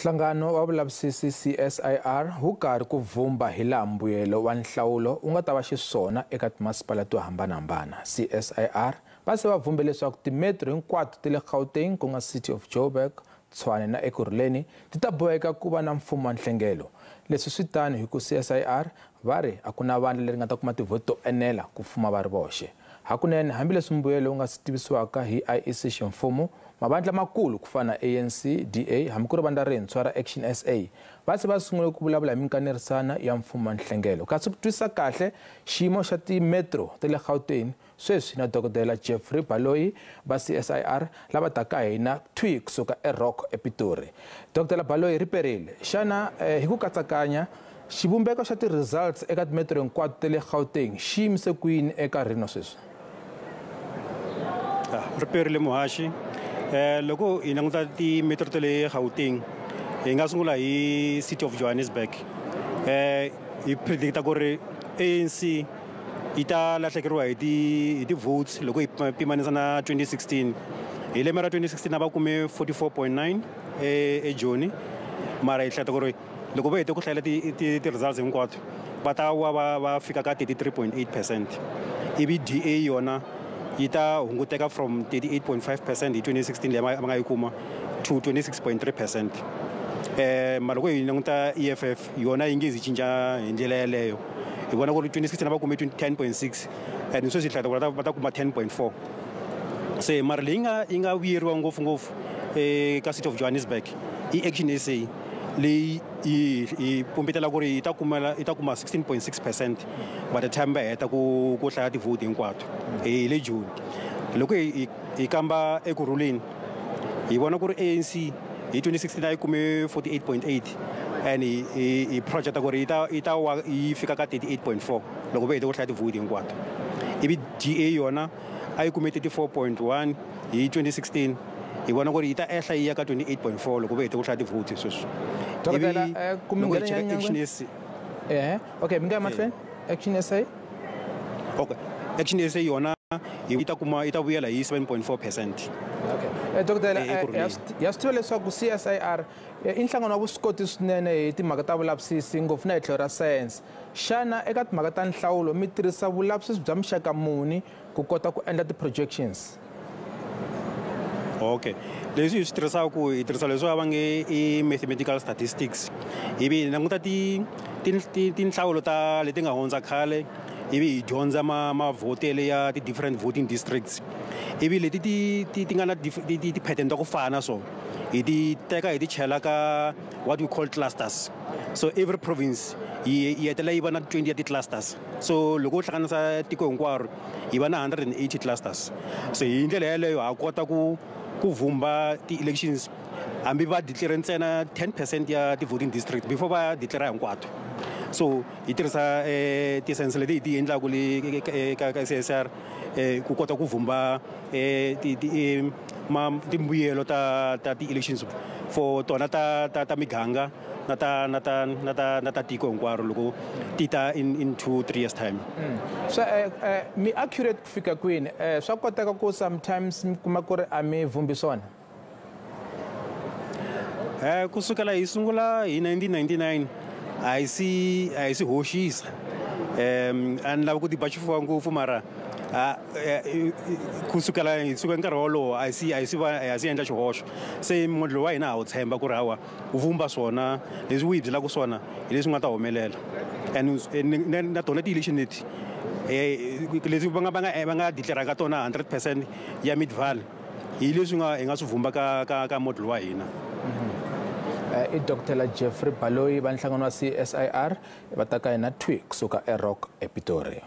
Nhlangano wa vulavisisi CSIR wu karhi ku vhumba hi laha mbuyelo wa nhlawulo wu nga ta va xiswona eka timasipala to hambanahambana. CSIR va se va vhumbe leswaku timetro hinkwato ta le Gauteng ku nga City of Joburg, Tshwane na Ekurhuleni ti ta boheka ku va na mfumo wa nhlengelo. Leswi swi tani hi ku CSIR va ri a ku na vandla leri nga ta kuma tivhoti to enela ku fuma va ri voxe. Hakunene hambileswi mbuyelo wu nga si tivisiwaka hi IEC ximfumo, mavandla makulu ku fana ANC, DA, hambi ku ri vandla rintshwa ra Action SA va se va sungule ku vulavula hi minkanerisana ya mfumo wa nhlengelo. Kasi ku twisisa kahle xiyimo xa timetro ta le Gauteng sweswi na Dr. Jeffrey Baloyi va CSIR lava taka hina twi kusuka eRock ePitori. Dr. Baloyi riperile xana hi ku katsakanya xivumbeko xa ti-results eka timetro hinkwato ta le Gauteng xi yimise kwini eka rino sweswi? Riperile muhaxi loko hi languta timetro ta le Gauteng hi nga sungula hi City of Johannesburg hi predicta ku ri ANC yi ta lahlekeriwa hi ti-votes loko hi pimanisa na 2016. Hi lembe ra 2016 a va kume 44.9 eJoni, mara hi hleketa ku ri loko va hete ku hlayela ti-results hinkwato va ta va fika ka 33.8%. Ivi DA yona yi ta hunguteka from 38.5% hi 2016 leyi va nga yi kuma to 26.3%. Mara loko hi languta EFF yona yi nge zi cinca hi ndlela yeleyo. Hi vona ku ri 2016 va kume 10.6 and sweswi hi hleketa ku va ta kuma 10.4. Se mara leyi yi nga vuyeriwa ngopfungopfu ka City of Johannesburg i Action SA leyi hi pumbetela ku ri yi ta kuma 16.6% by the time va heta ku hlaya tivhoti hinkwato hi le June. Loko hi kamba Ekurhuleni hi vona ku ri ANC hi 2016 yi kume 48.8 and hi project ku ri yi fika ka 38.4 loko va heta ku hlaya tivhoti hinkwato. Ivi DA yona a yi kume 34.1 hi 2016 hi vona ku ri yi ta ehla yi ya ka 28.4 loko va heta ku hlaya tivhoti sweswi. Okay, minga mahlweni Action SA. Okay, Action SA yona yi ta vuyela hi 7.4%. Okay, Dr. ya swi tiva leswaku CSIR i nhlangano wa vuswikoti swinene hi timhaka ta vulavisisi ngopfu na hi tlhelo ra science. Xana eka timhaka ta nhlawulo mi tirhisa vulavisisi bya muxaka muni ku kota ku endla ti-projections? Okay, leswi hi swi tirhisaku hi tirhisa leswi va nge i mathematical statistics. Ivi hi languta tinhlawulo ta leti nga hundza khale, ivi hi dyondza mavhotele ya ti-different voting districts. Ivi leti ti nga na ti-pattern ta ku fana so hi ti teka hi ti chela ka what we call clusters. So every province yi hetelela yi va na 20 ya ti-clusters. So loko u hlanganisa tiko hinkwaro hi va na 180 clusters. So hi ndlela yeleyo ha kota ku vhumba ti-elections hambi va declare ntsena 10% ya ti-voting district before va declare hinkwato. So hi tirhisa ti-sense leti hi ti endlaku le ka CSIR ku kota ku vhumba timbuyelo ta ti-elections for tona ta miganga na ta tiko hinkwaro loko ti ta in 2-3 years time. So mi accurate ku fika kwini? Swa koteka ku sometimes mi kuma ku ri a mi vhumbi swona? Kusukela hi sungula hi 1999 a hi si hoxisa a ni lava ku ti ba xifuva ngopfu mara kusukela hi suka nkarhi wolowo a hi si endla xihoxo. Se modlo wa hina ha wu tshemba ku ri hawa wu vumba swona leswi wu hi byelaka swona hi leswi nga ta humelela and na tona ti-election leti leswi va nga declare ka tona 100% ya Mid-Valley hi leswi hi nga swi vumba ka modlo wa hina. I Dr. Jeffrey Baloyi va nhlangano wa CSIR va taka hina twi kusuka eRock ePitori.